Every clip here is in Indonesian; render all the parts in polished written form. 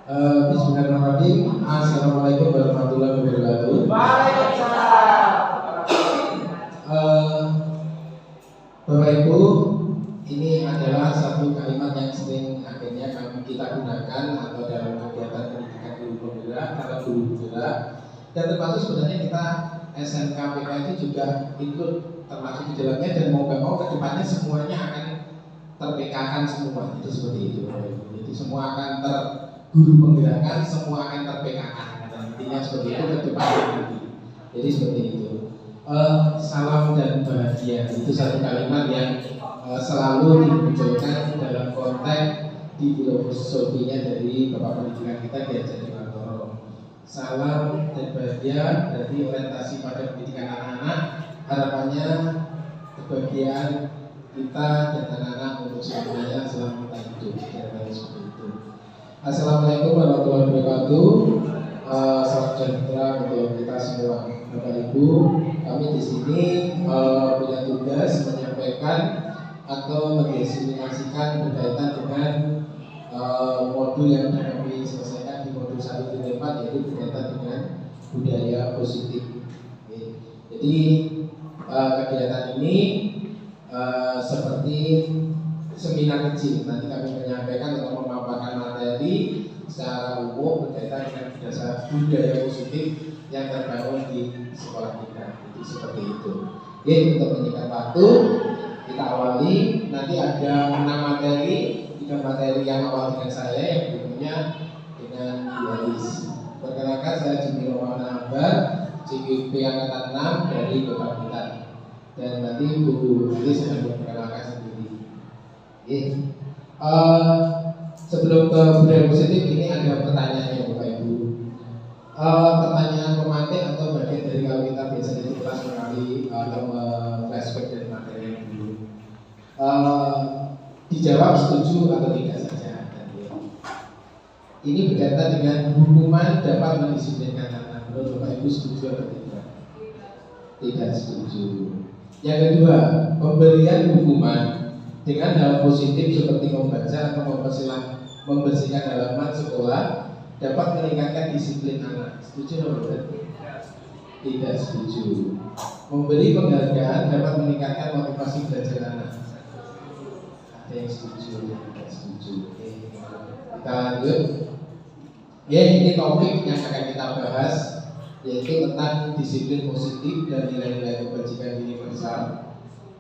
Bismillahirrahmanirrahim. Assalamualaikum warahmatullahi wabarakatuh. Waalaikumsalam. Bapak Ibu, ini adalah satu kalimat yang sering akhirnya kita gunakan atau dalam kegiatan pendidikan guru penggerak atau guru penggerak, dan termasuk sebenarnya kita SMK PK itu juga ikut termasuk di dalamnya, dan mau gak mau kedepannya semuanya akan ter-PK-kan semua, itu seperti itu. Jadi semua akan guru penggerakkan, semua akan ter-PK-kan. Intinya seperti itu kedepannya nanti. Jadi seperti itu. Salam dan bahagia itu satu kalimat yang selalu dimunculkan dalam konteks di filosofinya dari Bapak Pendidikan kita Kiai Haji Mantoro. Salam dan bahagia berarti orientasi pada pendidikan anak-anak, harapannya kebahagiaan kita dan anak-anak untuk semuanya selama kita hidup. Kira-kira seperti itu. Assalamualaikum warahmatullahi wabarakatuh. Salam sejahtera untuk kita semua, Bapak Ibu. Kami di sini punya tugas menyampaikan atau mendiseminasikan berkaitan dengan modul yang sudah kami selesaikan di modul 1-4, yaitu berkaitan dengan budaya positif. Jadi kegiatan ini seperti seminar kecil. Nanti kami menyampaikan atau memaparkan materi secara umum berkaitan dengan budaya positif yang terbangun di sekolah kita. Jadi seperti itu. Oke, untuk menyingkat waktu, kita awali. Nanti ada 6 materi, 3 materi yang awal dengan saya, yang berikutnya dengan Bu Halis. Perkenalkan, saya Jimmy Romawan Ambar, CGP Angkatan 6 dari Kota Blitar. Dan nanti Bu Halis akan memperkenalkan sendiri. Oke. Sebelum ke budaya positif, ini ada pertanyaannya Bapak Ibu. Pertanyaan pemantik atau bagian dari kalau kita biasanya di kelas sekali atau flashback dari materi yang dulu. Dijawab setuju atau tidak saja. Ini berkaitan dengan hukuman dapat mendisiplinkan anak. Menurut Bapak Ibu setuju atau tidak? Tidak setuju. Yang kedua, pemberian hukuman dengan hal positif seperti membaca atau membersihkan halaman sekolah dapat meningkatkan disiplin anak. Setuju atau tidak? Tidak setuju. Memberi penghargaan dapat meningkatkan motivasi belajar anak. Ada yang setuju, tidak setuju. Oke. Kita lanjut. Ya, ini topik yang akan kita bahas, yaitu tentang disiplin positif dan nilai-nilai kebajikan universal.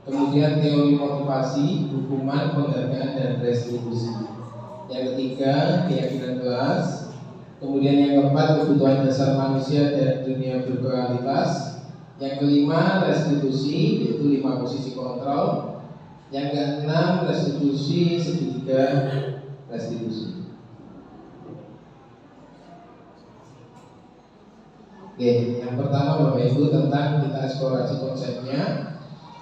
Kemudian teori motivasi, hukuman, penghargaan, dan restribusi. Yang ketiga, keyakinan kelas. Kemudian yang keempat, kebutuhan dasar manusia dan dunia berkualitas. Yang kelima, restitusi, yaitu 5 posisi kontrol. Yang keenam, restitusi segitiga restitusi. Oke, yang pertama Bapak Ibu tentang kita eksplorasi konsepnya,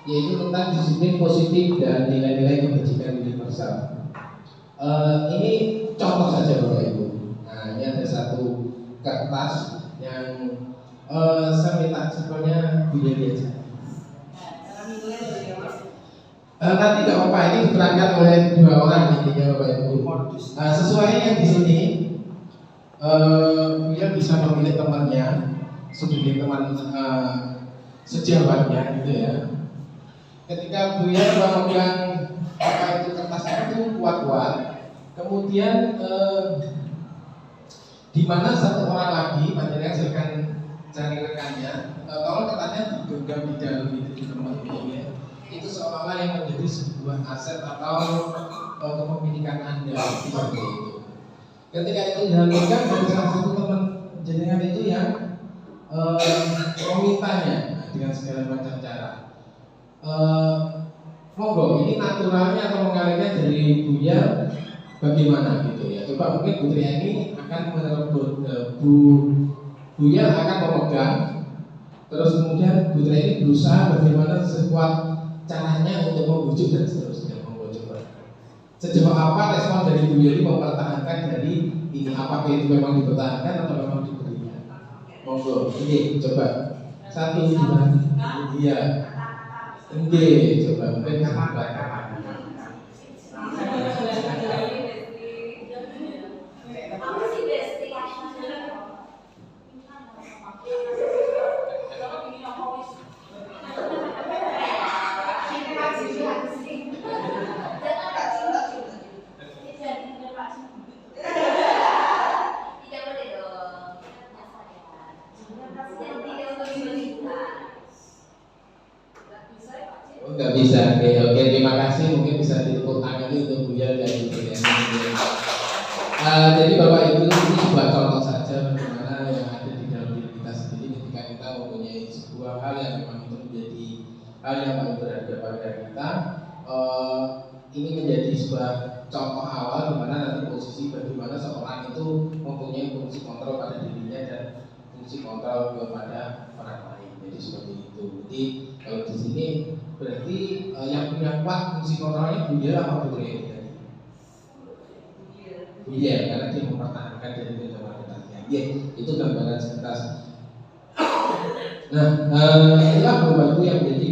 yaitu tentang disiplin positif dan nilai-nilai kebajikan universal. Ini contoh saja Bapak Ibu. Nah, ini ada satu kertas yang saya minta sebenarnya dilihat aja. Nanti tidak apa-apa, ini diterangkan oleh 2 orang intinya Bapak Ibu. Sesuai yang di sini, dia bisa memilih temannya sebagai teman sejawatnya, gitu ya. Ketika Buya memegang apa itu kertas itu kuat-kuat, kemudian di mana satu orang lagi, panjenengan silakan cari rekannya, tolong katanya digenggam di dalam itu di tempat ini ya. Itu seolah-olah yang menjadi sebuah aset atau kepemilikan Anda seperti itu. Ketika itu dilakukan dari salah satu teman jenengan itu yang memintanya dengan segala macam cara. Monggo, ini naturalnya atau mengalirnya dari Buya bagaimana gitu ya. Coba mungkin Putri ini akan merebut Buya akan memegang, terus kemudian Putri ini berusaha bagaimana sekuat caranya untuk membujuk dan seterusnya. Monggo coba. Sejauh apa respon dari Buya ini mempertahankan dari ini, apakah itu memang dipertahankan atau memang diberikan? Monggo, ini coba 1, 2, iya. Oke, coba mungkin bisa. Oke, terima kasih. Mungkin bisa ditepuk tangan untuk Buya dan Ibu ya. Jadi Bapak Ibu, ini sebuah contoh saja bagaimana yang ada di dalam diri kita sendiri ketika kita mempunyai sebuah hal yang memang itu menjadi hal yang paling berharga pada kita. Ini menjadi sebuah contoh awal di mana nanti posisi bagaimana seorang itu mempunyai fungsi kontrol pada dirinya dan fungsi kontrol kepada orang lain. Jadi seperti itu. Jadi kalau di sini berarti yang punya kuat fungsi kontrolnya Buya apa betul ya? Buya, karena dia mempertahankan dari kejahatan. Ya, itu gambaran sekitar. Nah, inilah Bapak Ibu yang menjadi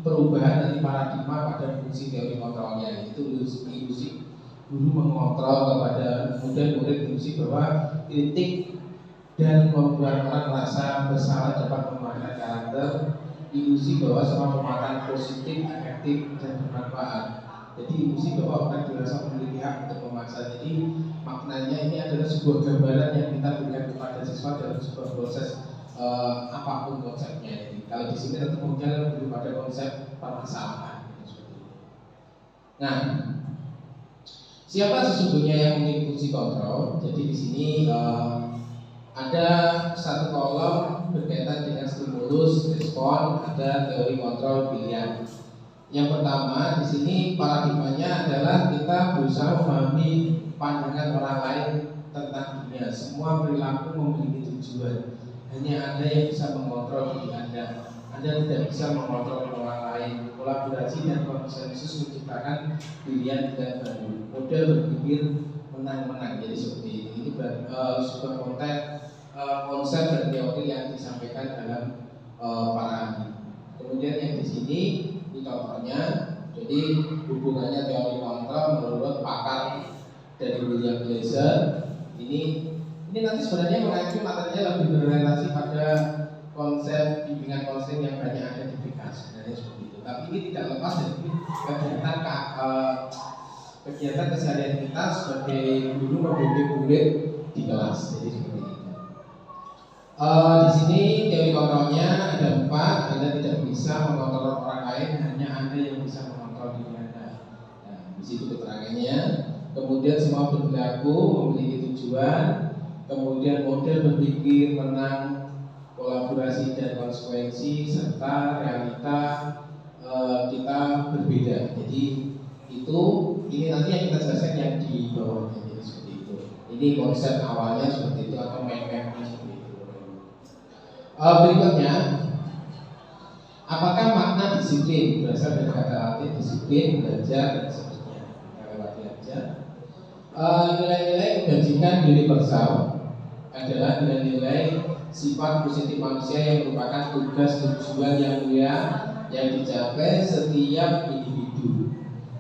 perubahan dari paradigma pada fungsi teori kontrolnya, yaitu ilusi guru mengontrol kepada murid-murid ilusi bahwa kritik dan membuat orang merasa bersalah dapat memakan karakter, ilusi bahwa semua pemakan positif, efektif dan bermanfaat. Jadi ilusi bahwa orang dirasa memiliki hak untuk memaksa. Jadi maknanya ini adalah sebuah gambaran yang kita berikan kepada siswa dalam sebuah proses apapun konsepnya. Jadi kalau di sini tetap kemudian lebih pada konsep permasalahan. Nah, siapa sesungguhnya yang memiliki fungsi kontrol? Jadi di sini ada satu kolom berkaitan dengan stimulus, respon, ada teori kontrol pilihan. Yang pertama di sini paradigmanya adalah kita berusaha memahami pandangan orang lain tentang dunia. Semua perilaku memiliki tujuan. Hanya Anda yang bisa mengontrol diri Anda. Anda tidak bisa mengontrol orang lain. Kolaborasi dan konsensus menciptakan pilihan yang baru. Model berpikir menang-menang. Jadi seperti ini. Ini sebuah konsep dan teori yang disampaikan dalam para ahli. Kemudian yang di sini ini contohnya. Jadi hubungannya teori kontrol menurut pakar dari William Glasser. Ini nanti sebenarnya mengacu materinya lebih berrelasi pada konsep bimbingan konseling yang banyak ada di BK sebenarnya seperti itu. Tapi ini tidak lepas dari kegiatan keseharian kita sebagai guru membimbing murid di kelas. Jadi seperti itu. Di sini teori kontrolnya ada 4. Anda tidak bisa mengontrol orang lain, hanya Anda yang bisa mengontrol diri Anda. Nah, di situ keterangannya. Kemudian semua perilaku memiliki tujuan. Kemudian model berpikir menang, kolaborasi dan konsekuensi, serta realita kita berbeda. Jadi ini nanti yang kita jelaskan yang di bawahnya. Jadi seperti itu. Ini konsep awalnya seperti itu atau main-mainnya seperti itu. Berikutnya, apakah makna disiplin berasal dari kata Latin disiplin, belajar dan seterusnya. Kita lewati aja. Nilai-nilai kebajikan universal adalah nilai-nilai sifat positif manusia yang merupakan tugas tujuan yang mulia yang dicapai setiap individu.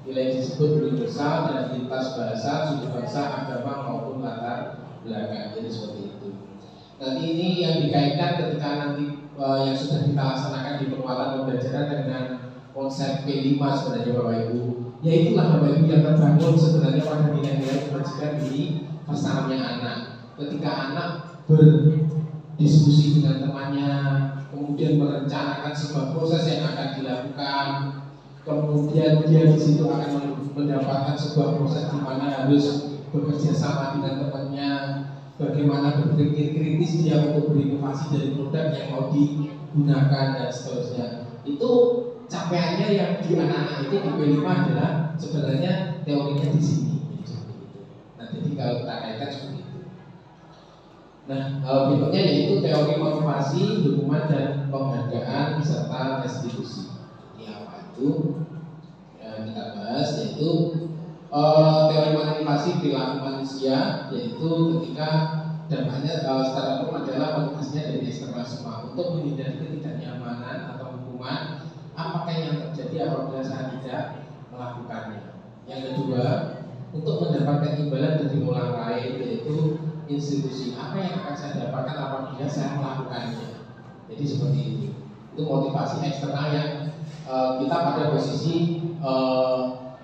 Nilai disebut universal dan lintas bahasa, suku bangsa, agama maupun latar belakang. Jadi seperti itu. Nanti ini yang dikaitkan ketika nanti yang sudah kita laksanakan di penguatan pembelajaran dengan konsep P5 sebenarnya Bapak Ibu. Ya itulah Bapak Ibu yang terbangun sebenarnya pada nilai-nilai kebajikan di pasangannya anak. Ketika anak berdiskusi dengan temannya, kemudian merencanakan sebuah proses yang akan dilakukan, kemudian dia di situ akan mendapatkan sebuah proses di mana harus bekerja sama dengan temannya, bagaimana berpikir kritis dia untuk berinovasi dari produk yang mau digunakan dan seterusnya. Itu capaiannya yang di anak-anak itu di P5 adalah sebenarnya teorinya di sini. Nah, jadi kalau kita kaitkan seperti itu. Nah, berikutnya yaitu teori motivasi, dukungan dan penghargaan serta restitusi. Ini apa itu? Kita bahas yaitu teori motivasi perilaku manusia, yaitu ketika dampaknya secara umum adalah motivasinya dari eksternal semua untuk menghindari ketidaknyamanan atau hukuman apakah yang terjadi apabila saya tidak melakukannya. Yang kedua, untuk mendapatkan imbalan dari orang lain, yaitu institusi, apa yang akan saya dapatkan apabila saya melakukannya. Jadi seperti itu motivasi eksternal yang kita pada posisi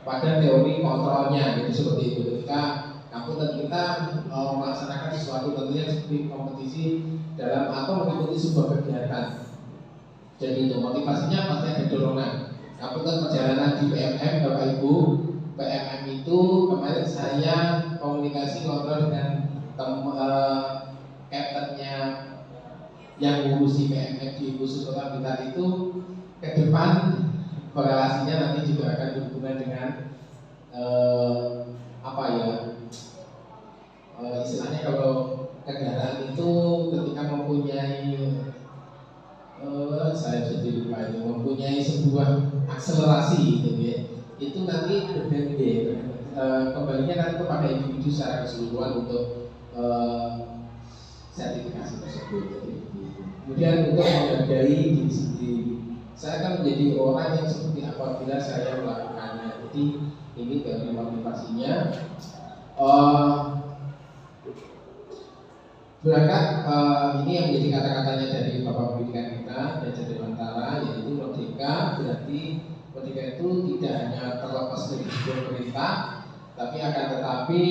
pada teori kontrolnya. Jadi seperti itu, ketika kita melaksanakan sesuatu tentunya seperti kompetisi dalam atau mengikuti sebuah kegiatan. Jadi itu motivasinya pasti ada dorongan. Kapan perjalanan di PMM Bapak Ibu. PMM itu kemarin saya komunikasi ngobrol dengan kaptennya yang ngurusi PMM di khusus Kota Blitar itu, ke depan korelasinya nanti juga akan berhubungan dengan istilahnya kalau kendaraan itu ketika mempunyai saya jadi lupa itu, mempunyai sebuah akselerasi gitu ya, itu nanti kembalinya nanti kepada individu secara keseluruhan untuk sertifikasi tersebut. Kemudian untuk menghargai diri sendiri, saya akan menjadi orang yang seperti apabila saya melakukannya. Jadi ini dari motivasinya. Berangkat ini yang menjadi kata-katanya dari Bapak Pendidikan kita dan jadi Dewantara, yaitu merdeka. Berarti merdeka itu tidak hanya terlepas dari sebuah perintah, tapi akan tetapi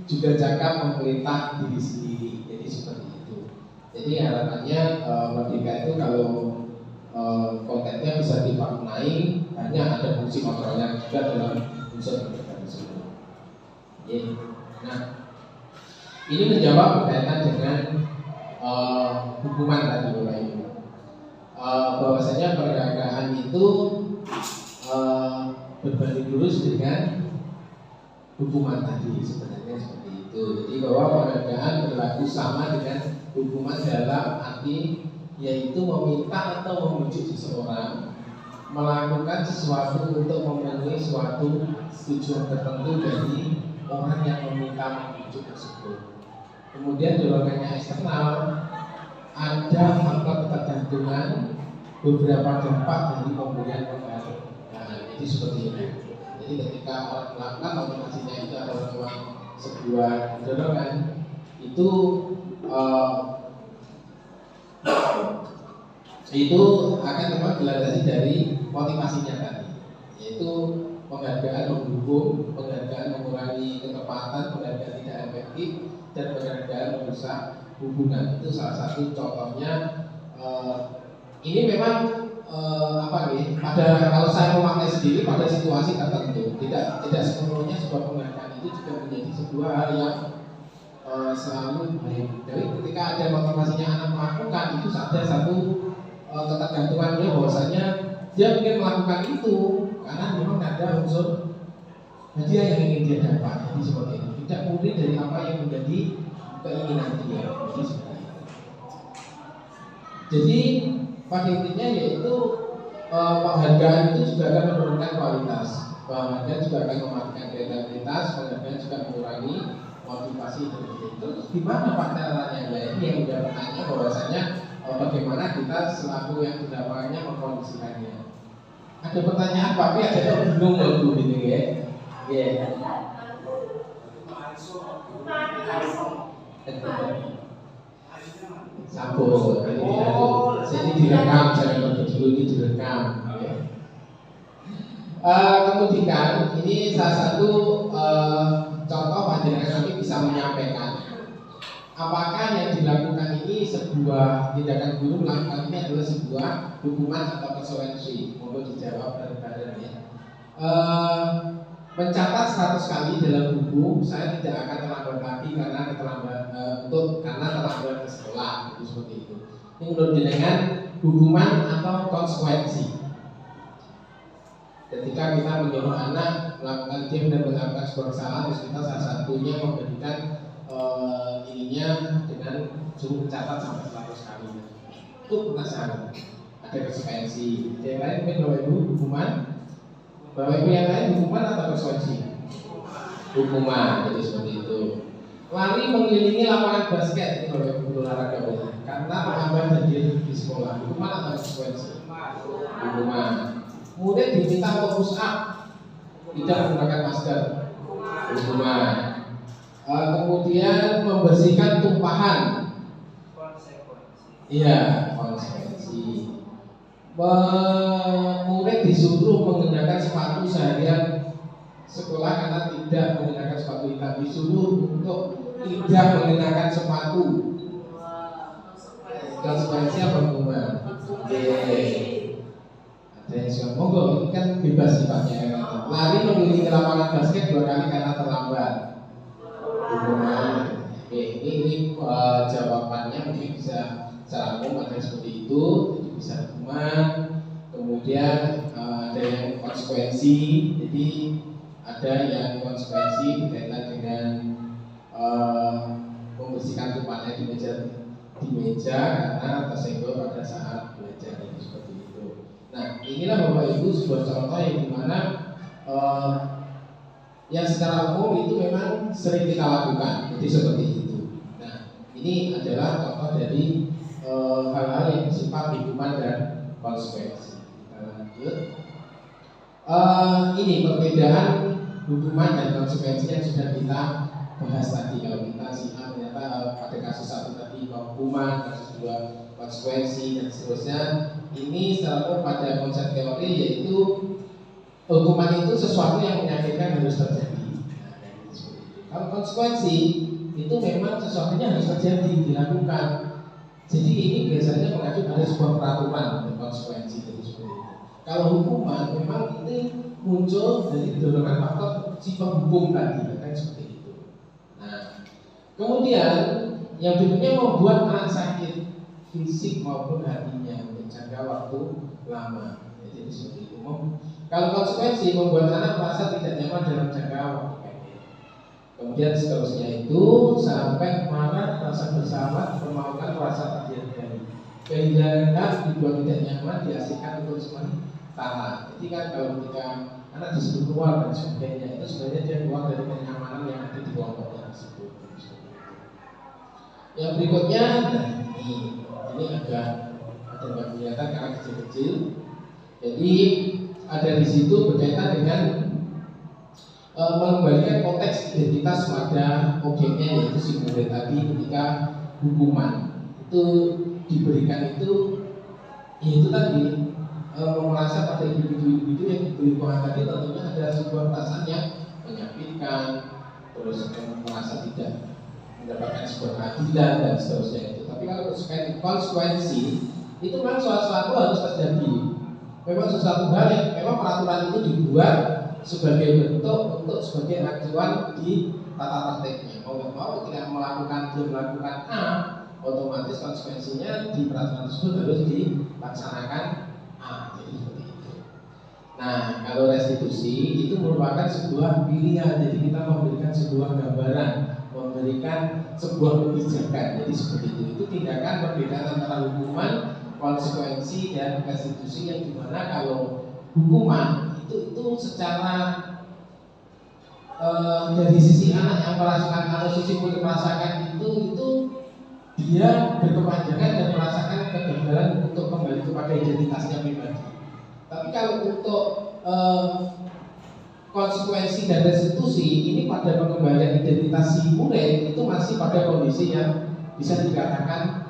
juga cakap memerintah diri sendiri. Jadi seperti itu. Jadi harapannya merdeka itu kalau kontennya bisa dimaknai, hanya ada fungsi kontrolnya juga dalam unsur merdeka tersebut. Nah, ini menjawab berkaitan dengan hukuman tadi Bapak Ibu. Bahwasanya perdagangan itu berbanding lurus dengan hukuman tadi, sebenarnya seperti itu. Jadi bahwa perdagangan berlaku sama dengan hukuman dalam arti yaitu meminta atau memujuk seseorang melakukan sesuatu untuk memenuhi suatu tujuan tertentu dari orang yang meminta memujuk tersebut. Kemudian dorongannya eksternal, ada faktor ketergantungan, beberapa dampak dari pemberian penghargaan. Jadi seperti itu. Jadi ketika orang melakukan otomasinya itu adalah sebuah dorongan, itu akan memang dilandasi dari motivasinya tadi, yaitu penghargaan mendukung, penghargaan mengurangi ketepatan, penghargaan tidak efektif, dan penghargaan merusak hubungan. Itu salah satu contohnya. Ini memang pada kalau saya memaknai sendiri pada situasi tertentu, tidak sepenuhnya sebuah penghargaan itu juga menjadi sebuah hal yang selalu baik. Jadi ketika ada motivasinya anak melakukan itu, ada satu ketergantungan dia bahwasanya dia ingin melakukan itu karena memang ada unsur hadiah yang ingin dia dapat. Jadi seperti itu, tidak murni dari apa yang menjadi keinginan dia. Jadi seperti itu. Jadi pada intinya yaitu penghargaan itu juga akan menurunkan kualitas, penghargaan juga akan mematikan kreativitas, penghargaan juga mengurangi motivasi itu. Terus gimana Pak caranya? Ya ini yang sudah bertanya bahwasanya bagaimana kita selaku yang dilapangannya mengkondisikannya. Ada pertanyaan Pak, ada yang bingung waktu ini ya? Sampul, jadi direkam, jangan begitu, ini direkam. Kemudian ini salah satu contoh panjenengan kami bisa menyampaikan apakah yang dilakukan ini sebuah tindakan guru melakukan ini adalah sebuah hukuman atau konsekuensi. Mohon dijawab bareng-bareng ya. Mencatat 100 kali dalam buku, saya tidak akan terlambat lagi karena terlambat ke sekolah, itu seperti itu. Ini menurut dengan hukuman atau konsekuensi. Ketika kita menyuruh anak melakukan game dan melakukan sebuah kesalahan, terus kita salah satunya memberikan ininya dengan suruh mencatat sampai 100 kali. Itu penasaran. Ada konsekuensi. Yang lain mungkin Bapak Ibu hukuman. Bapak Ibu yang lain hukuman atau konsekuensi? Hukuman. Jadi seperti itu. Lari mengelilingi lapangan basket itu Bapak Ibu olahraga karena menambah hadir di sekolah. Hukuman atau konsekuensi? Hukuman. Kemudian diminta untuk push up, tidak menggunakan masker, hukuman. Kemudian membersihkan tumpahan, iya konsekuensi. Murid disuruh menggunakan sepatu seharian sekolah karena tidak menggunakan sepatu hitam, disuruh untuk tidak menggunakan sepatu. Konsekuensi apa hukuman? Ada yang suka monggo, ini kan bebas sifatnya ya. Lari memilih lapangan basket 2 kali karena terlambat. Hukuman. Oke, ini jawabannya mungkin bisa secara umum ada seperti itu, jadi bisa hukuman. Kemudian ada yang konsekuensi, jadi ada yang konsekuensi berkaitan dengan membersihkan tumpahannya di meja karena tersenggol pada saat belajar, itu seperti itu. Nah, inilah Bapak Ibu sebuah contoh yang dimana yang secara umum itu memang sering kita lakukan, jadi seperti itu. Nah, ini adalah contoh dari hal-hal yang bersifat hukuman dan konsekuensi. Kita lanjut. Ini perbedaan hukuman dan konsekuensi yang sudah kita bahas tadi. Kalau kita simak ternyata pada kasus satu tadi hukuman, kasus 2 konsekuensi dan seterusnya. Ini secara umum pada konsep teori yaitu hukuman itu sesuatu yang menyakitkan harus terjadi. Kalau konsekuensi itu memang sesuatunya harus terjadi, dilakukan. Jadi ini biasanya mengacu pada sebuah peraturan dan konsekuensi itu seperti itu. Kalau hukuman memang ini muncul dari dorongan faktor si penghukum tadi, kan seperti itu. Nah, kemudian yang berikutnya membuat anak sakit fisik maupun hatinya untuk jangka waktu lama. Jadi seperti itu. Kalau konsekuensi membuat anak merasa tidak nyaman dalam jangka waktu pendek. Kemudian seterusnya itu sampai marah, rasa bersalah, memaukan rasa tak dihargai. Kehilangan dibuat tidak nyaman, diasingkan untuk sementara. Jadi kan kalau ketika anak disuruh keluar dan sebagainya, itu sebenarnya dia keluar dari kenyamanan yang ada di kelompoknya tersebut. Yang berikutnya, nah ini agak ada nggak kelihatan karena kecil-kecil. Jadi ada di situ berkaitan dengan mengembalikan konteks identitas pada objeknya, yaitu si murid tadi ketika hukuman itu diberikan itu tadi merasa pada individu-individu yang diberi hukuman tadi tentunya ada sebuah perasaan yang menyakitkan, terus merasa tidak mendapatkan sebuah keadilan dan seterusnya itu. Tapi kalau konsekuensi itu memang sesuatu harus terjadi. Memang sesuatu hal yang memang peraturan itu dibuat sebagai bentuk untuk sebagai acuan di tata tertibnya. Mau nggak mau ketika melakukan A, otomatis konsekuensinya di peraturan tersebut harus dilaksanakan A. Jadi seperti itu. Nah, kalau restitusi itu merupakan sebuah pilihan. Jadi kita memberikan sebuah gambaran, memberikan sebuah kebijakan. Jadi seperti itu. Itu tindakan perbedaan antara hukuman, konsekuensi dan restitusi yang dimana kalau hukuman itu secara dari sisi anak yang merasakan atau sisi murid merasakan itu dia berkepanjangan dan merasakan kegagalan untuk kembali kepada identitasnya pribadi. Tapi kalau untuk konsekuensi dan restitusi ini pada pengembalian identitas si murid itu masih pada kondisi yang bisa dikatakan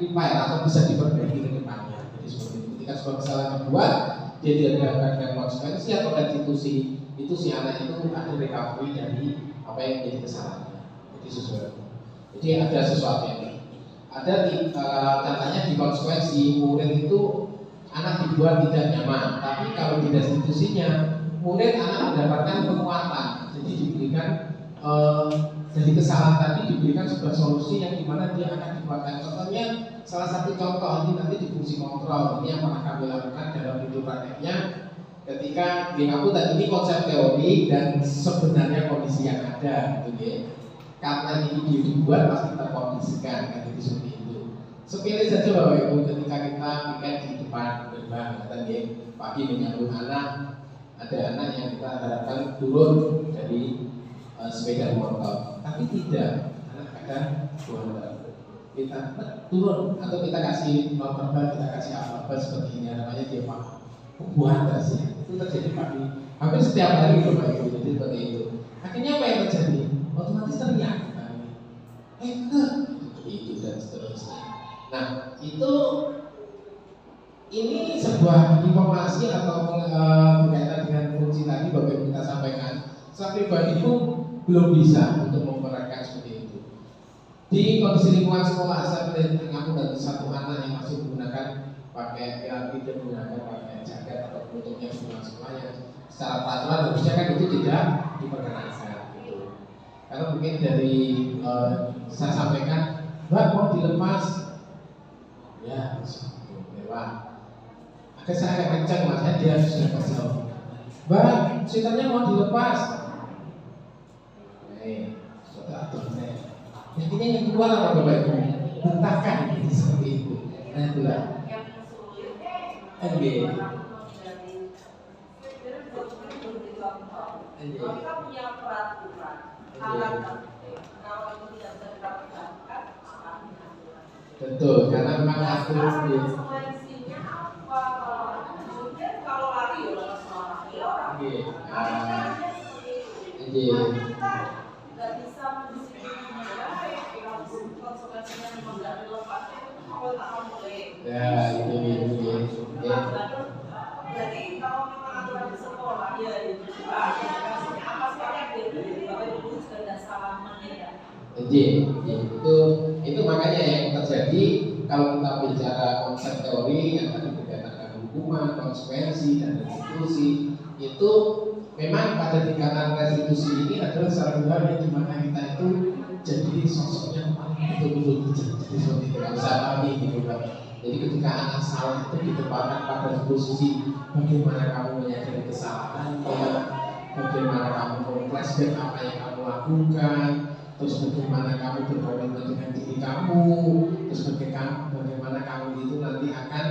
repair atau bisa diperbaiki ke depannya. Jadi seperti itu. Ketika sebuah kesalahan dibuat, dia dihadapkan dengan konsekuensi atau restitusi, itu si anak itu ada recovery dari apa yang menjadi kesalahannya. Jadi sesuatu. Jadi ada sesuatu yang ada contohnya di konsekuensi murid itu anak dibuat tidak nyaman, tapi kalau di restitusinya murid anak mendapatkan penguatan. Jadi diberikan dari kesalahan tadi diberikan sebuah solusi yang dimana dia akan dikuatkan. Contohnya salah satu contoh ini nanti di fungsi kontrol ini yang pernah kami lakukan dalam video prakteknya ketika di aku tadi ini konsep teori dan sebenarnya kondisi yang ada gitu ya. Karena ini video dibuat pasti terkondisikan kan itu seperti itu. Sepele saja Bapak Ibu ketika kita piket di depan gerbang tadi pagi menyambut anak, ada anak yang kita harapkan turun dari sepeda motor, tapi tidak, anak kadang kita turun atau kita kasih nonverbal, kita kasih apa seperti ini, namanya dia pak buat sih itu terjadi pagi hampir setiap hari Bapak Ibu. Jadi seperti itu. Akhirnya apa yang terjadi? Otomatis teriak, itu dan seterusnya. Nah itu ini sebuah informasi atau berkaitan dengan fungsi tadi Bapak Ibu kita sampaikan. Saya pribadi pun belum bisa untuk memperagakan seperti itu. Di kondisi lingkungan sekolah saya melihat aku dan satu anak yang masih menggunakan pakai tidak menggunakan pakai jaket atau tutupnya semuanya secara peraturan harusnya kan itu tidak diperkenankan gitu. Karena mungkin dari saya sampaikan, Mbak mau dilepas, ya lewat. Akhirnya saya agak kencang, makanya dia sudah kesel. Mbak, sweaternya mau dilepas. Sudah aturnya. Yang ini yang keluar apa Bapak Ibu? Bentakan seperti itu. Nah itulah. NB. Kita punya peraturan. Kalau itu tidak bisa dilakukan, betul, karena memang aku konsekuensinya apa? Mungkin kalau lari ya orang kita nggak bisa mendisiplinkan konsekuensinya memang nggak dilepasnya itu kalau tak boleh. Ya itu. Jadi kalau memang aturan di sekolah ya itu kasusnya apa sekarang dia bapak ibu sudah salah menilai. Itu makanya yang terjadi kalau kita bicara konsep teori yang tadi berdasarkan hukuman, konsekuensi dan restitusi itu memang pada tingkatan restitusi ini adalah salah satu yang dimana kita itu jadi sosoknya betul-betul jadi seperti itu kalau saya pahami gitu kan. Jadi ketika anak salah itu ditempatkan pada posisi bagaimana kamu menyadari kesalahannya, bagaimana kamu memflashback apa yang kamu lakukan, terus bagaimana kamu berkomitmen dengan diri kamu, terus bagaimana kamu itu nanti akan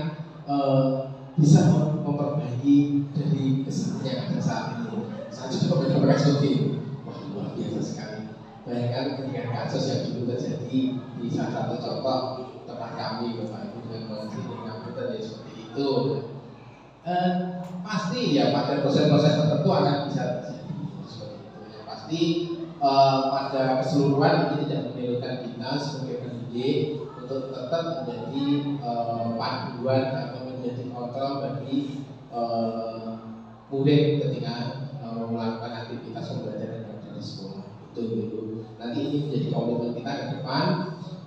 bisa memperbaiki dari kesalahan yang ada saat ini. Saya juga benar-benar seperti itu. Wah luar biasa sekali. Bayangkan ketika kasus yang dulu terjadi di salah satu contoh tempat kami Bapak Ibu dengan kondisi dengan kita ya seperti itu. Pasti ya pada proses-proses tertentu akan bisa terjadi seperti itu. Yang pasti pada keseluruhan ini tidak menyebutkan kita sebagai pendidik untuk tetap menjadi panduan atau menjadi kontrol bagi murid ketika melakukan aktivitas pembelajaran yang ada di sekolah. Itu. Nanti ini menjadi komitmen kita ke depan.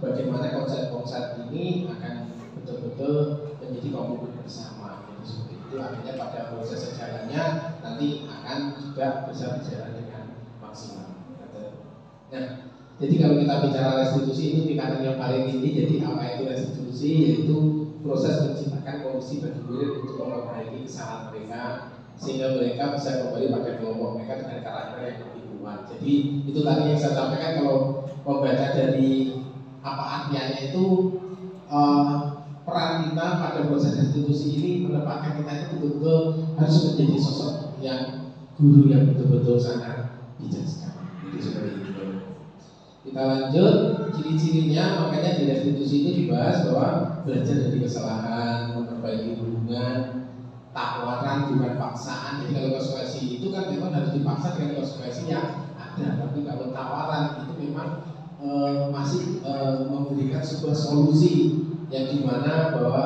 Bagaimana konsep-konsep ini akan betul-betul menjadi komitmen bersama. Jadi seperti itu. Akhirnya pada proses sejalannya nanti akan juga bisa berjalan dengan maksimal. Nah, jadi kalau kita bicara restitusi itu tingkatan yang paling tinggi. Jadi apa itu restitusi? Yaitu proses menciptakan kondisi bagi murid untuk memperbaiki kesalahan mereka sehingga mereka bisa kembali pada kelompok mereka dengan karakter yang lebih kuat. Jadi itu tadi yang saya sampaikan kalau membaca dari apa artiannya itu peran kita pada proses restitusi ini menempatkan kita itu betul-betul harus menjadi sosok yang guru yang betul-betul sangat bijaksana. Jadi seperti itu. Kita lanjut, ciri-cirinya makanya di restitusi itu dibahas bahwa belajar dari kesalahan, memperbaiki hubungan, tawaran bukan paksaan. Jadi kalau konsekuensi itu kan memang harus dipaksa dengan konsekuensi yang ada. Tapi kalau tawaran itu memang masih memberikan sebuah solusi yang dimana bahwa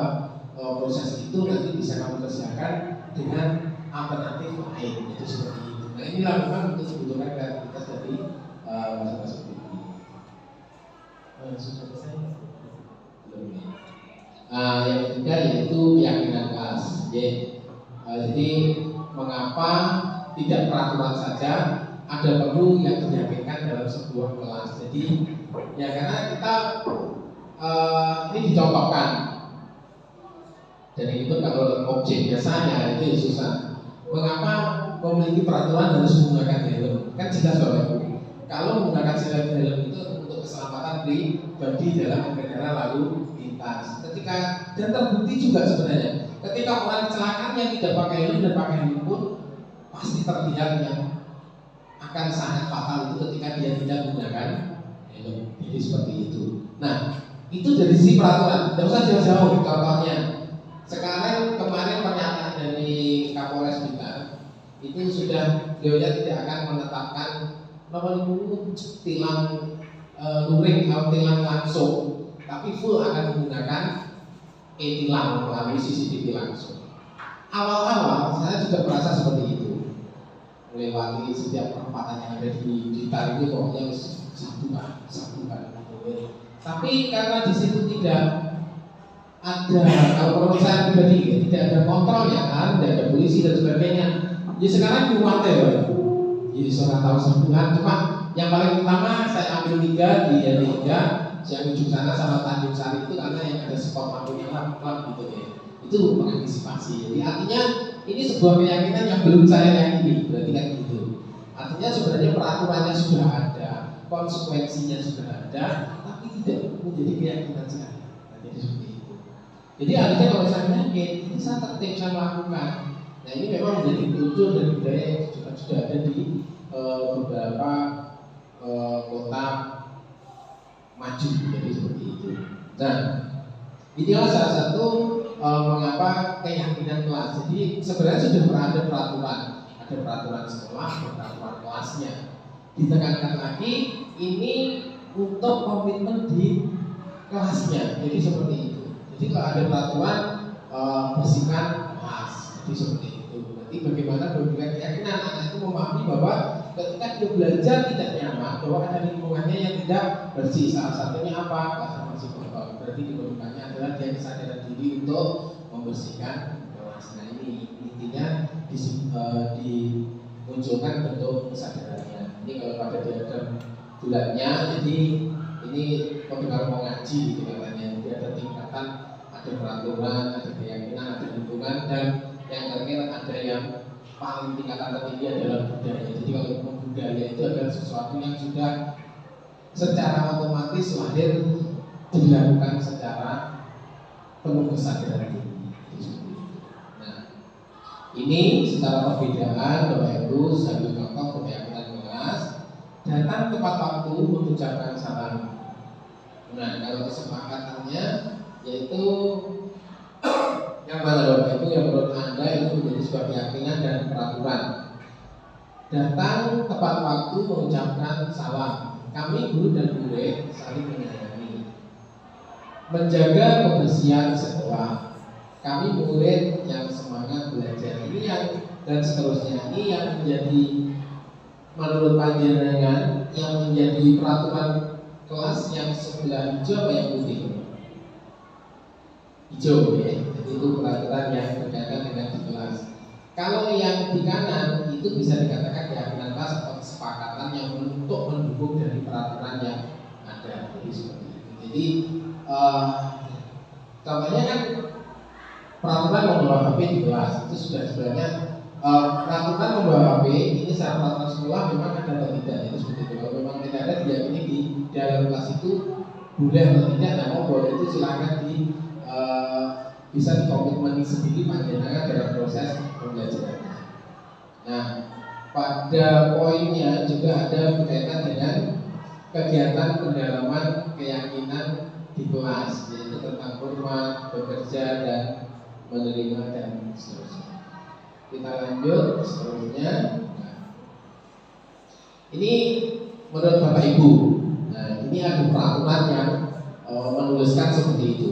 proses itu nanti bisa kamu kerjakan dengan alternatif lain. Itu seperti itu. Nah inilah memang untuk kebutuhan kreativitas dari masa-masa ini. Sudah selesai? Belum ya. Yang ketiga yaitu keyakinan kelas. Jadi mengapa tidak peraturan saja, ada perlu yang diyakinkan dalam sebuah kelas. Jadi ya karena kita ini dicontohkan dan itu kalau objeknya saya itu ya susah. Mengapa memiliki peraturan harus menggunakan helm? Kan jelas Bapak Ibu. Kalau menggunakan helm itu untuk keselamatan pribadi dalam berkendara lalu lintas. Ketika dan terbukti juga sebenarnya, ketika orang kecelakaan yang tidak pakai helm dan pakai helm pun pasti terlihat yang akan sangat fatal itu ketika dia tidak menggunakan helm. Jadi seperti itu. Nah, itu dari sisi peraturan. Tidak usah jauh-jauh. Contohnya, sekarang kemarin pernyataan dari Kapolres Blitar itu sudah beliaunya tidak akan menetapkan nomor tilang luring atau tilang langsung, tapi full akan menggunakan e-tilang melalui CCTV langsung. Awal-awal saya juga merasa seperti itu, melewati setiap perempatan yang ada di Blitar itu pokoknya satu kan. Tapi karena di situ tidak ada, kalau menurut saya pribadi tidak ada kontrolnya kan, tidak ada polisi dan sebagainya. Ya sekarang kuwatir ya. Jadi seorang tahu sebulan, cuma yang paling utama saya ambil 3 di RT 3 yang ujung sana sama Tanjung Sari itu karena yang ada spot lampunya klub gitu ya. Itu mengantisipasi. Jadi artinya ini sebuah keyakinan yang belum saya yakini, berarti kan gitu. Artinya sebenarnya peraturannya sudah ada, konsekuensinya sudah ada, tapi tidak menjadi keyakinan saya. Nah, jadi seperti itu. Jadi artinya kalau saya yakin, ini saya tertib saya melakukan. Nah ini memang menjadi kultur dan budaya yang juga sudah ada di beberapa kota maju, jadi seperti itu. Nah, inilah salah satu mengapa keyakinan kelas. Jadi sebenarnya sudah pernah ada peraturan sekolah, peraturan kelasnya. Ditekankan lagi, ini untuk komitmen di kelasnya. Jadi seperti itu. Jadi kalau ada peraturan bersihkan kelas, jadi seperti itu. Berarti bagaimana memberikan keyakinan anak itu memahami bahwa ketika dia belajar tidak nyaman, bahwa ada lingkungannya yang tidak bersih. Salah satunya apa? Kelas masih kotor. Berarti diperlukannya adalah dia kesadaran diri untuk membersihkan kelas. Nah ini intinya dimunculkan bentuk kesadarannya. Ini kalau pada diagram bulatnya, jadi ini kalau mau ngaji gitu katanya. Jadi ada tingkatan, ada peraturan, ada keyakinan, ada lingkungan, dan yang terakhir ada yang paling tingkatan tertinggi adalah budaya. Jadi kalau budaya itu adalah sesuatu yang sudah secara otomatis lahir dilakukan secara penuh kesadaran diri. Nah, ini secara perbedaan Bapak Ibu sambil contoh keyakinan kelas, datang tepat waktu mengucapkan salam. Nah, kalau kesepakatannya yaitu yang mana Bapak Ibu yang menurut Anda itu menjadi sebuah keyakinan dan peraturan. Datang tepat waktu mengucapkan salam. Kami guru dan murid saling menyayangi. Menjaga kebersihan sekolah. Kami murid yang semangat belajar. Ini yang dan seterusnya. Ini yang menjadi menurut panjenengan yang menjadi peraturan kelas yang sebelah hijau apa yang putih? Hijau ya. Jadi itu peraturan yang berkaitan dengan di kelas. Kalau yang di kanan itu bisa dikatakan keyakinan kelas atau kesepakatan yang untuk mendukung dari peraturan yang ada. Jadi seperti itu. Jadi contohnya kan peraturan membawa HP di kelas itu sudah sebenarnya peraturan membawa HP ini secara peraturan sekolah memang ada atau tidak itu seperti itu. Kalau memang tidak ada diyakini di dalam kelas itu boleh atau tidak, nah monggo itu silakan bisa dikomitmeni sendiri panjenengan dalam proses pembelajaran. Nah, pada poinnya juga ada berkaitan dengan kegiatan pendalaman keyakinan di kelas, yaitu tentang hormat, bekerja dan menerima dan seterusnya. Kita lanjut seterusnya. Nah, ini menurut Bapak Ibu. Nah, ini ada peraturan yang menuliskan seperti itu.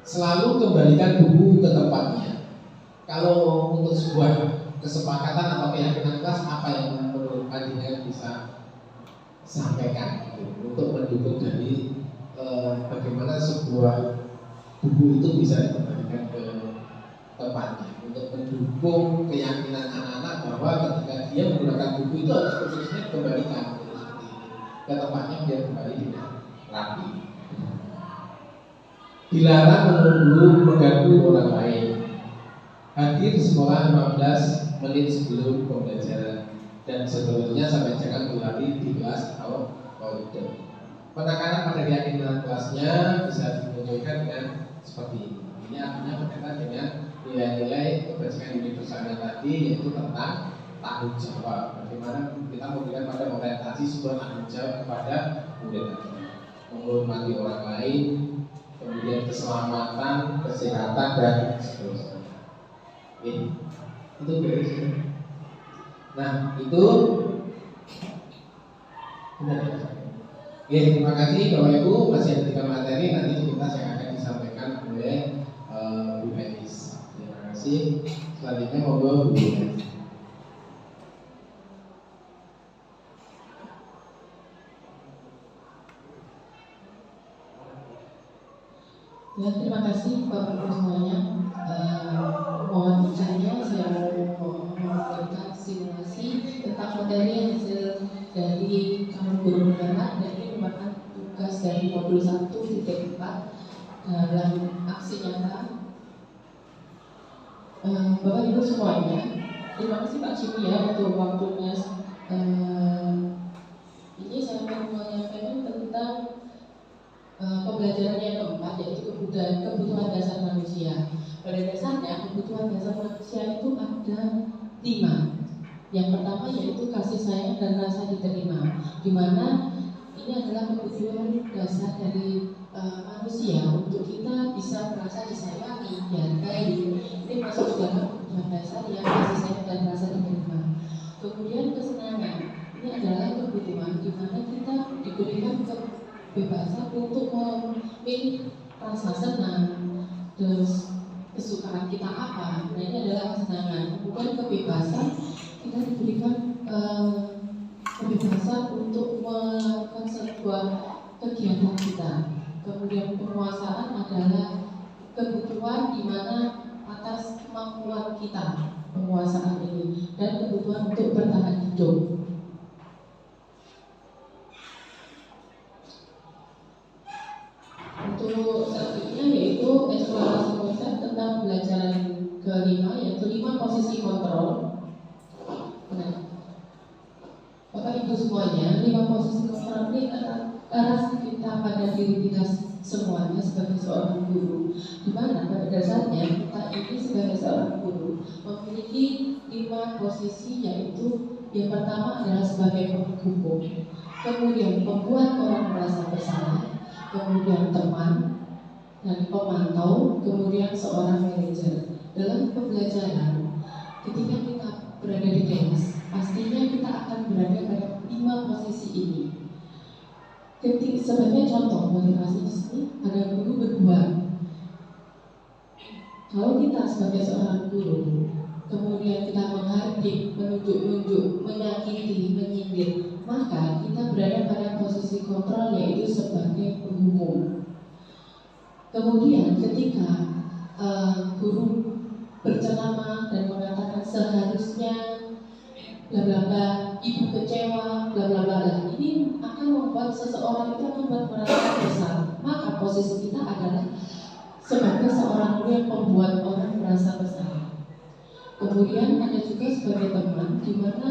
Selalu kembalikan buku ke tempatnya. Kalau untuk sebuah kesepakatan atau keyakinan kelas, apa yang menurut panjenengan bisa sampaikan gitu, untuk mendukung dari bagaimana sebuah buku itu bisa dikembalikan ke tempatnya, untuk mendukung keyakinan anak-anak bahwa ketika dia menggunakan buku itu harus khususnya dikembalikan ke tempatnya biar kembali dengan rapi. Dilarang menunggu mengganggu orang lain. Hadir di sekolah 15 menit sebelum pembelajaran dan seterusnya sampai jangan berlari di kelas atau koridor. Penekanan pada keyakinan kelasnya bisa dimunculkan dengan seperti ini. Ini artinya berkaitan dengan nilai-nilai kebajikan universalnya tadi, yaitu tentang tanggung jawab. Bagaimana kita memberikan pada orientasi sebuah tanggung jawab kepada murid, menghormati orang lain, kemudian keselamatan, kesehatan dan seterusnya. Itu beres. Nah, itu benar. Terima kasih Bapak Ibu, masih ada 3 materi nanti kita yang akan disampaikan oleh Bu Elis. Terima kasih. Selanjutnya monggo Bu Elis. Ya, terima kasih Bapak Ibu semuanya. Mohon izinnya saya mau memberikan simulasi tentang materi hasil dari Kampus Guru Negara, dan ini merupakan tugas dari modul 1.4 dalam aksi nyata. Bapak Ibu semuanya, terima kasih Pak Cimi ya untuk waktunya. Ini saya mau menyampaikan tentang pembelajaran yang keempat, yaitu kebutuhan dasar manusia. Pada dasarnya kebutuhan dasar manusia itu ada 5. Yang pertama yaitu kasih sayang dan rasa diterima, di mana ini adalah kebutuhan dasar dari manusia untuk kita bisa merasa disayangi, dihargai. Ini masuk dalam kebutuhan dasar yang kasih sayang dan rasa diterima. Kemudian kesenangan, ini adalah kebutuhan di mana kita diberikan kebebasan untuk memilih rasa senang, terus kesukaan kita apa. Nah, ini adalah kesenangan. Kemudian kebebasan, kita diberikan kebebasan untuk melakukan sebuah kegiatan kita. Kemudian penguasaan adalah kebutuhan di mana atas kemampuan kita penguasaan ini, dan kebutuhan untuk bertahan hidup. Untuk selanjutnya yaitu eksplorasi konsep tentang pembelajaran kelima, yaitu 5 posisi kontrol. Nah, Bapak Ibu semuanya, 5 posisi kontrol ini arah kita pada diri kita semuanya sebagai seorang guru, di mana pada dasarnya kita ini sebagai seorang guru memiliki 5 posisi, yaitu yang pertama adalah sebagai penghukum, kemudian pembuat orang merasa bersalah, kemudian teman dan pemantau, kemudian seorang manajer. Dalam pembelajaran, ketika kita berada di kelas, pastinya kita akan berada pada 5 posisi ini. Sebagai contoh motivasi di sini, ada guru berdua. Kalau kita sebagai seorang guru, kemudian kita menghardik, menunjuk-nunjuk, menyakiti, menyindir, maka kita berada pada posisi kontrol, yaitu sebagai penghukum. Kemudian ketika guru berceramah dan mengatakan seharusnya bla bla bla, ibu kecewa, bla bla bla, ini akan membuat seseorang itu akan merasa bersalah. Maka posisi kita adalah sebagai seorang guru yang membuat orang merasa bersalah. Kemudian ada juga sebagai teman, di mana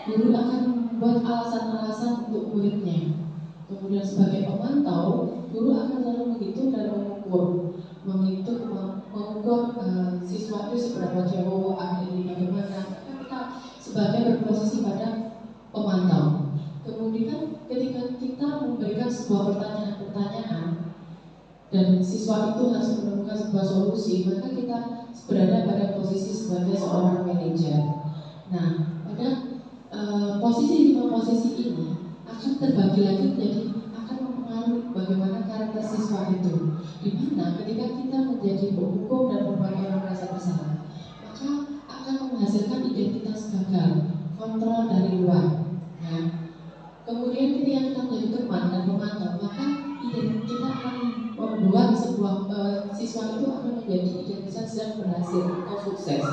guru akan membuat alasan-alasan untuk muridnya. Kemudian sebagai pemantau, guru akan selalu menghitung dan mengukur siswa itu seberapa jauh, akhirnya bagaimana. Kita sebagai berposisi pada pemantau. Kemudian ketika kita memberikan sebuah pertanyaan dan siswa itu harus menemukan sebuah solusi, maka kita berada pada posisi sebagai seorang manajer. Nah, pada posisi 5 posisi ini akan terbagi lagi menjadi akan mempengaruhi bagaimana karakter siswa itu. Di mana ketika kita menjadi penghukum dan membuat orang merasa bersalah, maka akan menghasilkan identitas gagal, kontrol dari luar. Ya. Kemudian ketika kita menjadi teman dan pemantau, maka kita akan membuat sebuah siswa itu akan menjadi identitas yang berhasil atau sukses.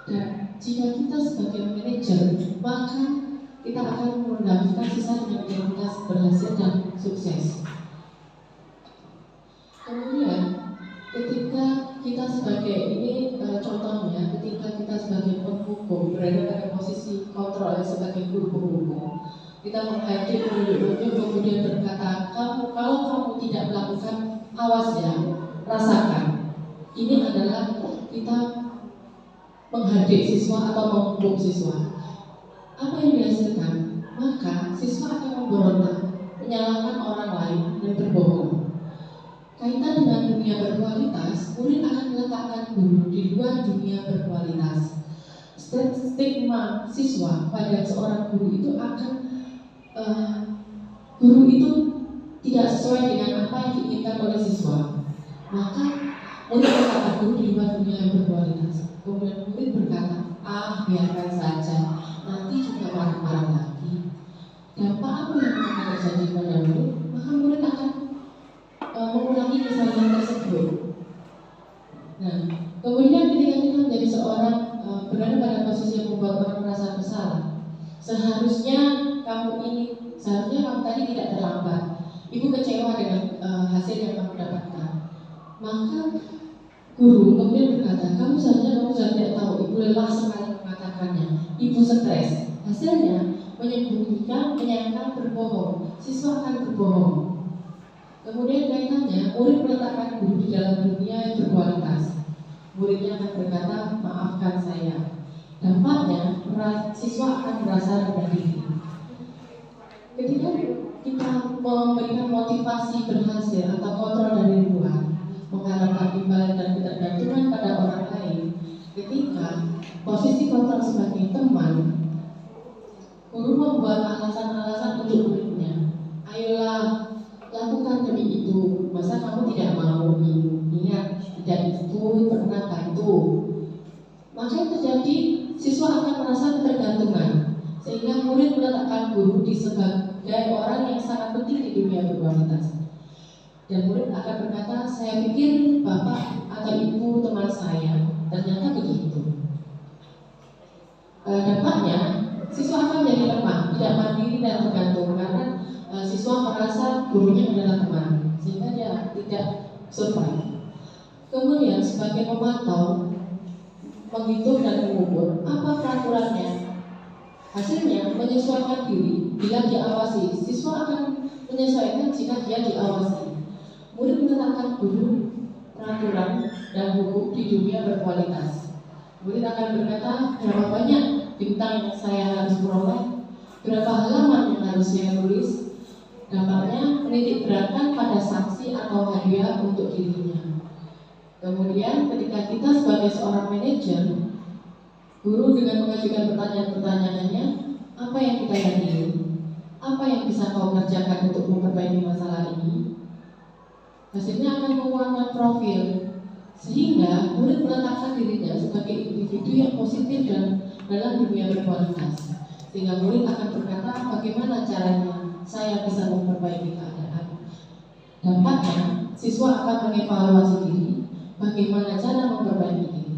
Dan jika kita sebagai manajer, maka kita akan mendapatkan siswa dengan identitas berhasil dan sukses. Kemudian ketika kita sebagai ini contohnya, ketika kita sebagai penghukum berada pada posisi kontrol sebagai guru penghukum, kita menghadir menunjuk-nunjuk, kemudian berkata, kalau kamu tidak melakukan, awas ya, rasakan. Ini adalah kita menghadir siswa atau menghukum siswa. Apa yang dihasilkan? Maka siswa akan memberontak, menyalahkan orang lain dan berbohong. Kaitan dengan dunia berkualitas, murid akan meletakkan guru di luar dunia berkualitas. Stigma siswa pada seorang guru itu akan guru itu tidak sesuai dengan apa yang diinginkan oleh siswa. Maka murid berkata guru di luar dunia yang berkualitas. Kemudian murid berkata, biarkan saja, nanti juga marah-marah lagi. Dampak apa yang akan terjadi pada murid? Maka murid akan mengulangi kesalahan tersebut. seharusnya kamu tadi tidak terlambat. Ibu kecewa dengan hasil yang kamu dapatkan. Maka guru kemudian berkata, kamu sudah tidak tahu, ibu lelah sekali mengatakannya, ibu stres. Hasilnya menyembunyikan, menyangka, berbohong. Siswa akan berbohong. Kemudian kaitannya, murid meletakkan guru di dalam dunia yang berkualitas. Muridnya akan berkata, maafkan saya. Dampaknya, siswa akan merasa rendah diri. Ketika kita memberikan motivasi berhasil atau kontrol dari luar, mengharapkan imbalan dan ketergantungan pada orang lain, ketika posisi kontrol sebagai teman, guru membuat alasan-alasan untuk muridnya. Ayolah, lakukan demi itu. Masa kamu tidak mau? Ingat, tidak itu pernah bantu. Maka yang terjadi, siswa akan merasa ketergantungan, sehingga murid meletakkan guru di sebagai orang yang sangat penting di dunia berkualitas. Dan murid akan berkata, saya pikir bapak atau ibu teman saya. Ternyata begitu. Dampaknya, siswa akan menjadi lemah, tidak mandiri dan tergantung, karena siswa merasa gurunya adalah teman, sehingga dia tidak survive. Kemudian sebagai pemantau, menghitung dan mengukur apa peraturannya. Hasilnya menyesuaikan diri bila diawasi. Siswa akan menyesuaikan jika dia diawasi. Murid menetapkan guru, peraturan, dan hukum di dunia berkualitas. Murid akan berkata, berapa banyak bintang yang saya harus peroleh, berapa halaman yang harus saya tulis. Dampaknya menitik beratkan pada sanksi atau hadiah untuk dirinya. Kemudian ketika kita sebagai seorang manajer, guru dengan mengajukan pertanyaan-pertanyaannya, apa yang kita yakini? Apa yang bisa kau kerjakan untuk memperbaiki masalah ini? Hasilnya akan menguatkan profil, sehingga murid meletakkan dirinya sebagai individu yang positif dan dalam dunia berkualitas. Sehingga murid akan berkata, bagaimana caranya saya bisa memperbaiki keadaan. Dampaknya, siswa akan mengevaluasi diri, bagaimana cara memperbaiki diri.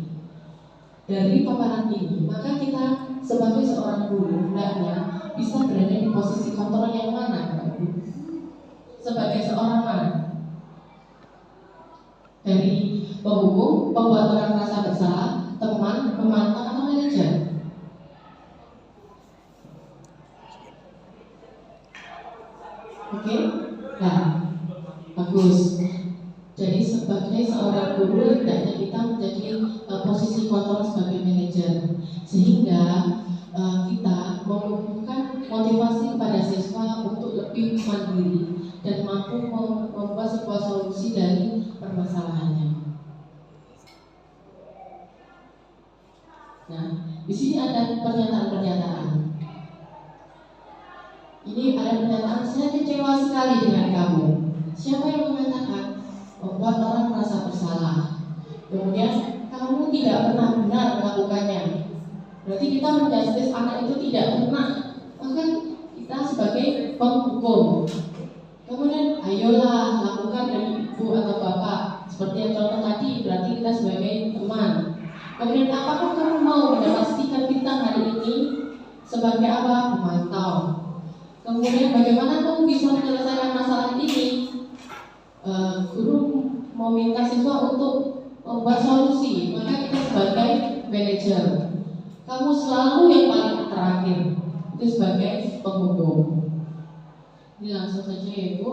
Dari paparan ini, maka kita sebagai seorang guru hendaknya bisa berada di posisi kontrol yang mana, sebagai seorang mana? Dari penghukum, pembuat orang merasa bersalah, teman, pemantau, atau manajer? Oke? Nah, bagus. Jadi sebagai seorang guru hendaknya kita menjadi posisi kontrol sebagai manajer, sehingga kita membutuhkan motivasi kepada siswa untuk lebih mandiri dan mampu membuat sebuah solusi dari permasalahannya. Nah, di sini ada pernyataan-pernyataan. Ini ada pernyataan, saya kecewa sekali dengan kamu. Siapa yang mengatakan? Membuat orang merasa bersalah. Kemudian kamu tidak pernah benar melakukannya. Berarti kita menjustis anak itu tidak pernah. Maka kita sebagai penghukum. Kemudian ayolah lakukan dari ibu atau bapak. Seperti yang contoh tadi, berarti kita sebagai teman. Kemudian apakah kamu mau memastikan bintang hari ini sebagai apa? Pemantau. Kemudian bagaimana kamu bisa menyelesaikan masalah ini? Guru meminta siswa untuk membuat solusi, maka kita sebagai manajer, kamu selalu yang paling terakhir, itu sebagai penghukum. Ini langsung saja ya Bu.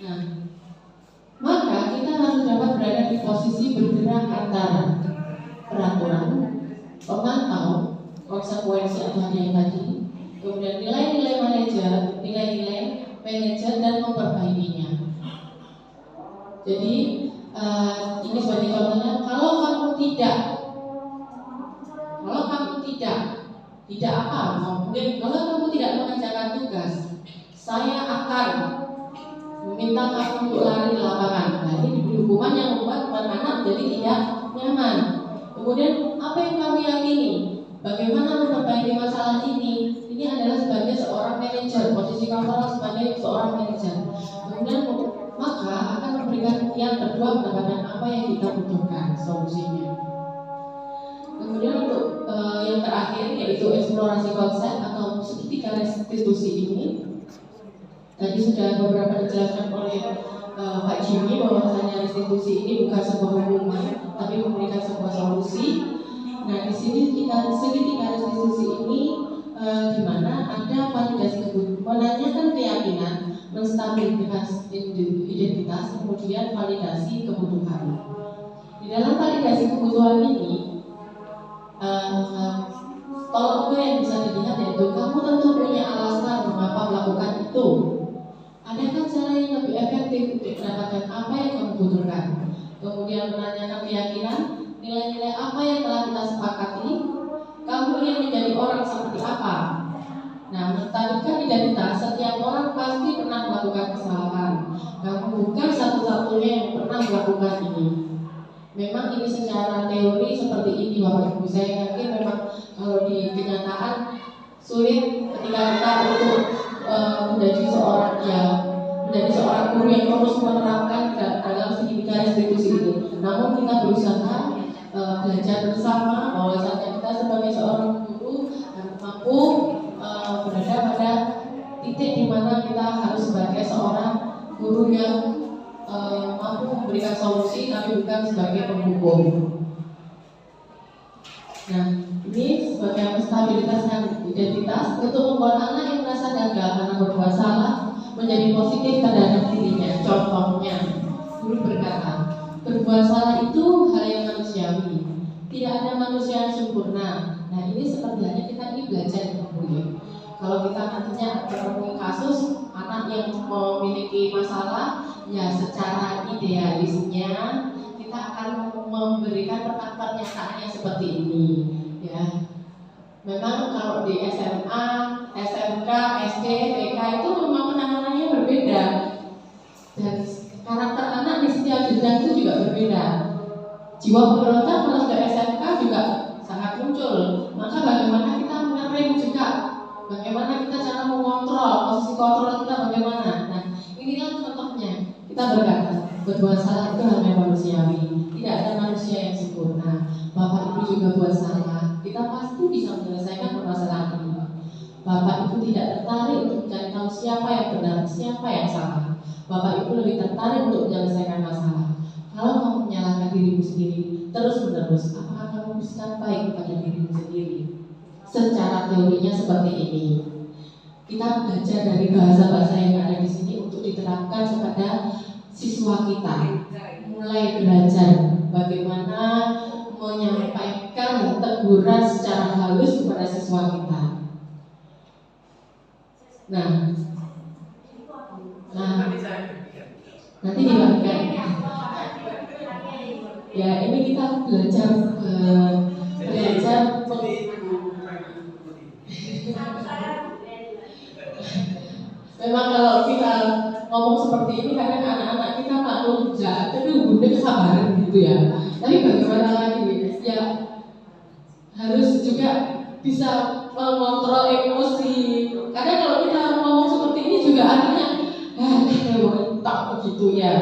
Nah, maka kita harus dapat berada di posisi bergerak antara peraturan, pemantau, konsekuensi atau yang tadi, kemudian nilai-nilai manajer, nilai-nilai manajer dan memperbaikinya. Jadi ini sebagai contohnya, kalau kamu tidak apa, mungkin kalau kamu tidak mengerjakan tugas, saya akan meminta kamu untuk lari di lapangan. Nah, ini hukuman yang membuat anak jadi tidak nyaman. Kemudian apa yang kamu yakini? Bagaimana memperbaiki masalah ini? Ini adalah sebagai seorang manajer, posisi kamu sebagai seorang manajer. Kemudian maka akan memberikan yang kedua mendapatkan apa yang kita butuhkan solusinya. Kemudian untuk yang terakhir yaitu eksplorasi konsep atau segitiga restitusi ini tadi sudah beberapa dijelaskan oleh Pak Jimmy bahwasanya restitusi ini bukan sebuah hukuman, tapi memberikan sebuah solusi. Nah, di sini kita segitiga restitusi ini di mana ada validasi kebutuhan, menanyakan keyakinan, menstabilitas identitas, kemudian validasi kebutuhan. Di dalam validasi kebutuhan ini, tolak ukur yang bisa dilihat yaitu kamu tentu punya alasan mengapa melakukan itu. Adakah cara yang lebih efektif untuk mendapatkan apa yang kamu butuhkan? Kemudian menanyakan keyakinan, nilai-nilai apa yang telah kita sepakati. Kamu ingin menjadi orang seperti apa? Nah, menstabilkan identitas, setiap orang pasti pernah melakukan kesalahan. Kamu bukan satu-satunya yang pernah melakukan ini. Memang ini secara teori seperti ini Bapak Ibu. Saya yakin memang kalau di kenyataan sulit ketika kita untuk menjadi seorang guru yang terus menerapkan dalam segitiga restitusi ini. Namun kita berusaha belajar bersama bahwasanya kita sebagai seorang guru mampu berada pada titik di mana kita harus sebagai seorang guru yang mampu memberikan solusi tapi bukan sebagai penghukum. Nah, ini sebagai stabilitas dan identitas untuk membuat anak yang merasa gagal karena berbuat salah menjadi positif terhadap dirinya. Contohnya, guru berkata, berbuat salah itu hal yang manusiawi. Tidak ada manusia yang sempurna. Nah, ini seperti halnya kita ini belajar dulu. Kalau kita nantinya menemui kasus anak yang memiliki masalah, ya secara idealisnya kita akan memberikan pernyataan yang seperti ini, ya. Memang kalau di SMA, SMK, SD, TK itu memang penanganannya berbeda dan karakter anak di setiap jenjang itu juga berbeda. Jiwa pemberontak kalau sudah SMK juga sangat muncul. Maka bagaimana kita mengerem juga, bagaimana kita cara mengontrol posisi kontrol kita bagaimana. Nah, inilah contohnya. Kita berkata berbuat salah itu hanya manusiawi. Tidak ada manusia yang sempurna. Bapak Ibu juga buat salah. Kita pasti bisa menyelesaikan permasalahan ini. Bapak Ibu tidak tertarik untuk mencari tahu siapa yang benar, siapa yang salah. Bapak Ibu lebih tertarik untuk menyelesaikan masalah. Kalau kamu menyalahkan dirimu sendiri terus-menerus, apakah kamu bisa baik pada dirimu sendiri? Secara teorinya seperti ini. Kita belajar dari bahasa-bahasa yang ada di sini untuk diterapkan kepada siswa kita. Mulai belajar bagaimana menyampaikan teguran secara halus kepada siswa kita. Nah, nanti dibagikan. Ya, ini kita belajar memang kalau kita ngomong seperti ini kadang anak-anak kita maklum jahat, tapi bunda kesabaran gitu ya. Tapi bagaimana lagi ya, harus juga bisa mengontrol emosi. Kadang kalau kita ngomong seperti ini juga anaknya tak begitu ya.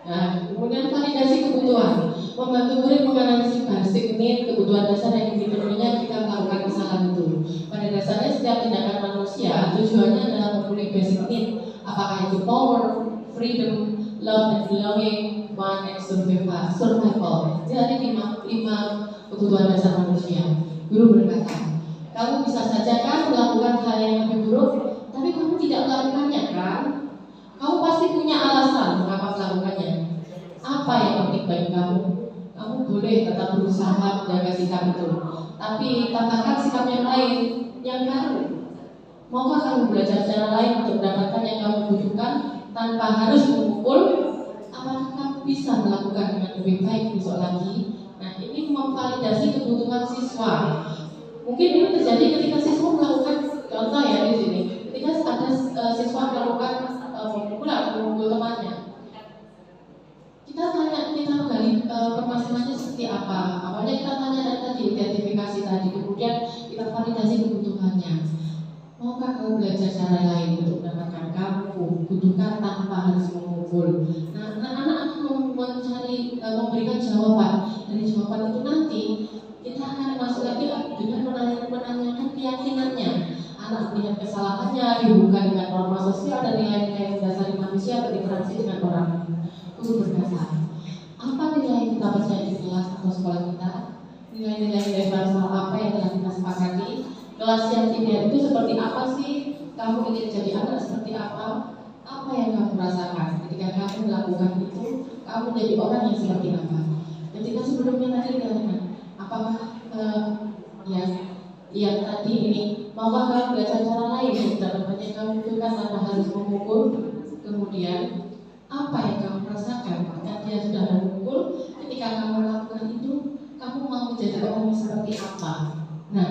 Nah, kemudian validasi kebutuhan, membantu murid menganalisis basic need, kebutuhan dasar yang dipenuhinya ketika melakukan kesalahan itu. Pada dasarnya setiap tindakan manusia tujuannya adalah memenuhi basic need, apakah itu power, freedom, love and belonging, want and survival. Jadi lima kebutuhan dasar manusia. Guru berkata, kamu bisa saja kan melakukan hal yang lebih buruk, tapi kamu tidak melakukannya kan? Kamu pasti punya alasan mengapa melakukannya. Apa yang penting bagi kamu? Kamu boleh tetap berusaha menjaga sikap itu, tapi tambahkan sikap yang lain, yang baru. Maukah kamu belajar cara lain untuk mendapatkan yang kamu butuhkan tanpa harus memukul? Apakah kamu bisa melakukan dengan lebih baik besok lagi? Nah, ini memvalidasi kebutuhan siswa. Mungkin ini terjadi ketika siswa melakukan contoh ya di sini. Ketika ada siswa melakukan memukul temannya, kita gali permasalahannya seperti apa. Awalnya kita tanya dan tadi identifikasi tadi, kemudian kita validasi kebutuhannya. Maukah kamu belajar cara lain untuk mendapatkan kamu butuhkan tanpa harus memukul? Nah, anak-anak akan memberikan jawaban. Dari jawaban itu nanti kita akan masuk lagi dengan menanyakan keyakinannya. anak melihat kesalahannya dihubungkan dengan norma sosial dan nilai-nilai mendasari manusia berinteraksi dengan orang guru berdasar. Apa nilai kita percaya di kelas atau sekolah kita? Nilai-nilai universal apa yang telah kita sepakati? Kelas yang ideal itu seperti apa sih? Kamu ingin jadi anak seperti apa? Apa yang kamu rasakan ketika kamu melakukan itu? Kamu jadi orang yang seperti apa? Ketika sebelumnya tadi dikatakan, apakah yang tadi ini, maukah kamu belajar cara lain dalam kamu itu kan tanpa harus memukul? Kemudian apa yang kamu rasakan ketika dia sudah memukul? Ketika kamu melakukan itu, kamu mau menjadi orang yang seperti apa? Nah,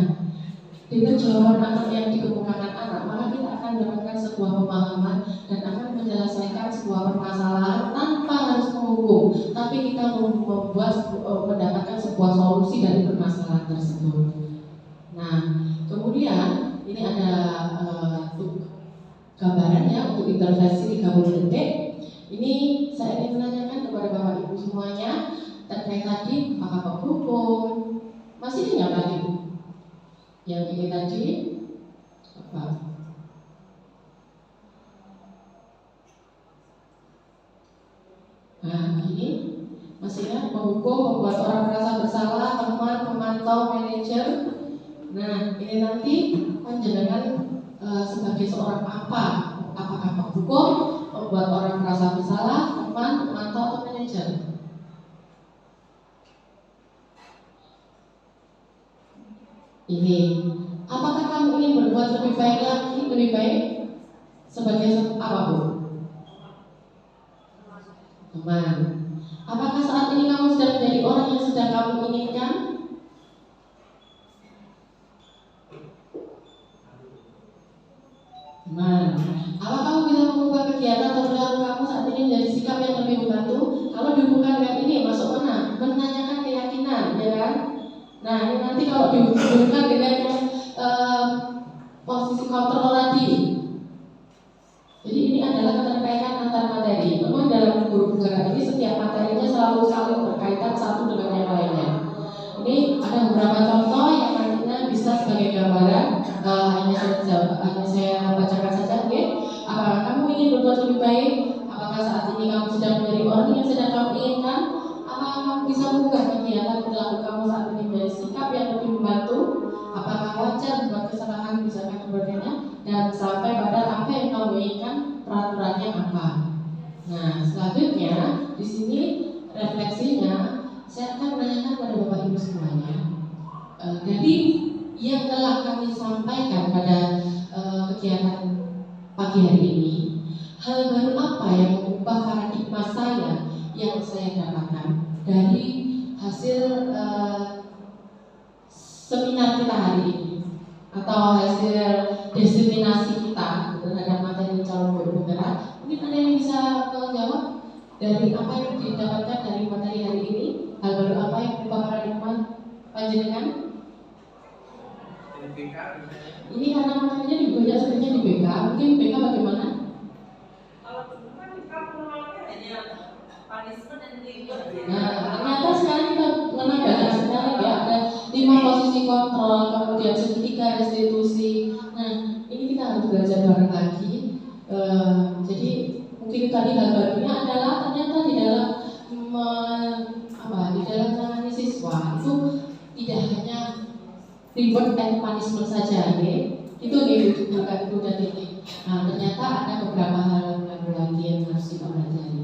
dengan jawaban anak yang dikemukakan anak, maka kita akan mendapatkan sebuah pemahaman dan akan menyelesaikan sebuah permasalahan tanpa harus menghukum, tapi kita mendapatkan sebuah solusi dari permasalahan tersebut. Nah, kemudian ini ada gambarannya untuk intervensi 30 detik. Ini saya ingin menanyakan kepada Bapak Ibu semuanya terkait tadi apakah hukum masih ingat lagi yang ini tadi apa? Nah, ini masih ingat menghukum, membuat orang merasa bersalah, teman, pemantau, manajer. Nah, ini nanti panjenengan sebagai seorang apa? Apakah menghukum, membuat orang merasa bersalah, teman, pemantau, atau manajer? Ini, apakah kamu ingin berbuat lebih baik lagi, lebih baik sebagai apa Bu? Teman. Apakah saat ini kamu sudah menjadi orang yang sedang kamu inginkan? Teman. Apakah kamu bisa mengubah kegiatan atau perilaku kamu saat ini menjadi sikap yang lebih membantu? Kalau dihubungkan dengan ini, masuk mana? Menanyakan keyakinan, ya kan? Nah, ini nanti kalau dihubungkan dengan posisi kontrol tadi. Jadi ini adalah keterkaitan antar materi. Memang dalam guru penggerak ini setiap materinya selalu saling berkaitan satu dengan yang lainnya. Ini ada beberapa contoh yang nantinya bisa sebagai gambaran. Hanya saya bacakan saja. Okay? Apakah kamu ingin berbuat lebih baik? Apakah saat ini kamu sedang menjadi orang yang sedang kamu inginkan? Apakah kamu bisa mengubah kegiatan perilaku kamu saat ini menjadi sikap yang lebih membantu? Apakah wajar membuat kesalahan misalkan sebagainya? Dan sampai pada apa yang kamu inginkan, peraturannya apa? Nah, selanjutnya di sini refleksinya saya akan menanyakan pada Bapak Ibu semuanya. Dari yang telah kami sampaikan pada kegiatan pagi hari ini, hal baru apa yang mengubah paradigma saya yang saya dapatkan dari hasil seminar kita hari ini atau hasil diseminasi kita terhadap materi calon guru penggerak? Mungkin ada yang bisa menjawab dari apa yang didapatkan dari materi hari ini, hal baru apa yang mengubah paradigma panjenengan? Ini karena materinya dibuatnya sebenarnya di BK, mungkin BK bagaimana? Kalau dulu kan kita menolaknya hanya punishment dan reward. Nah, ternyata sekarang kita menambahkan sekarang ya ada 5 posisi kontrol, kemudian segitiga restitusi. Nah, ini kita harus belajar bareng lagi. Jadi mungkin tadi hal barunya adalah ternyata di dalam di dalam menangani siswa itu tidak hanya reward and punishment saja, ya. Itu bukan itu dan ini. Nah, ternyata ada beberapa hal baru lagi yang harus kita pelajari.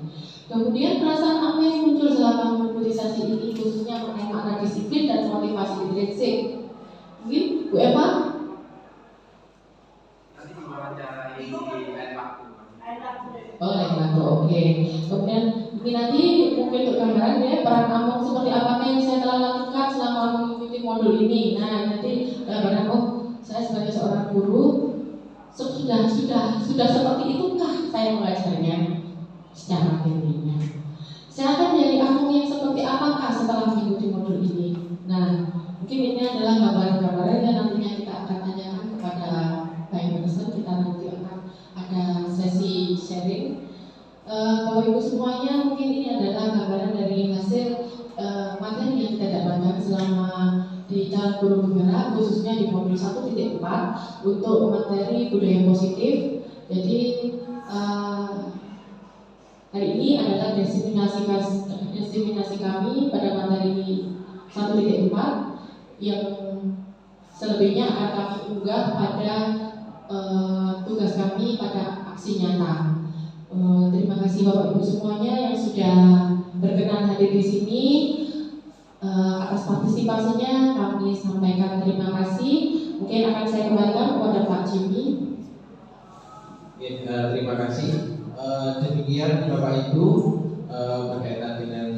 Kemudian perasaan apa yang muncul selama mengikuti sesi ini, khususnya mengenai makna disiplin dan motivasi intrinsik? Mungkin Bu Eva? Nanti diwawancarai di lain waktu. Oh, lain waktu, oke. Kemudian ini nanti mungkin untuk gambaran ya, peran Among seperti apa yang saya telah lakukan selama mengikuti modul ini. Nah, nanti gambaran saya sebagai seorang guru sudah seperti itukah saya mengajarnya secara teorinya. Saya akan menjadi Among yang seperti apakah setelah mengikuti modul ini. Nah, mungkin ini adalah gambaran-gambaran yang nantinya kita akan tanyakan kepada Pak Emerson. Kita nanti akan ada sesi sharing. Bapak Ibu semuanya, mungkin ini adalah gambaran dari hasil materi yang kita dapatkan selama di calon guru penggerak khususnya di modul 1.4 untuk materi budaya positif. Jadi hari ini adalah diseminasi kami pada materi 1.4 yang selebihnya akan kami unggah pada tugas kami pada aksi nyata. Terima kasih Bapak Ibu semuanya yang sudah berkenan hadir di sini. Atas partisipasinya kami sampaikan terima kasih. Mungkin akan saya kembalikan kepada Pak Jimmy. Terima kasih. Demikian Bapak Ibu berkaitan dengan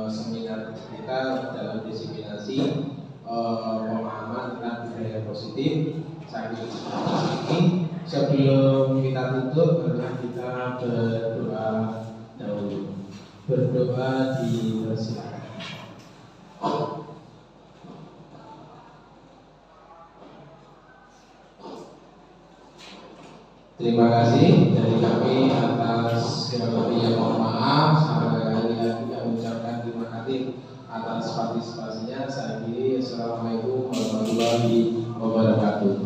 seminar kita dalam diseminasi pemahaman tentang budaya positif. Saya ini sebelum kita tutup, kita berdoa dahulu. Berdoa dipersilakan. Terima kasih dari kami atas yang mohon maaf. Sampai kali lagi kami ucapkan terima kasih atas partisipasinya. Saya kiri. Assalamualaikum warahmatullahi wabarakatuh.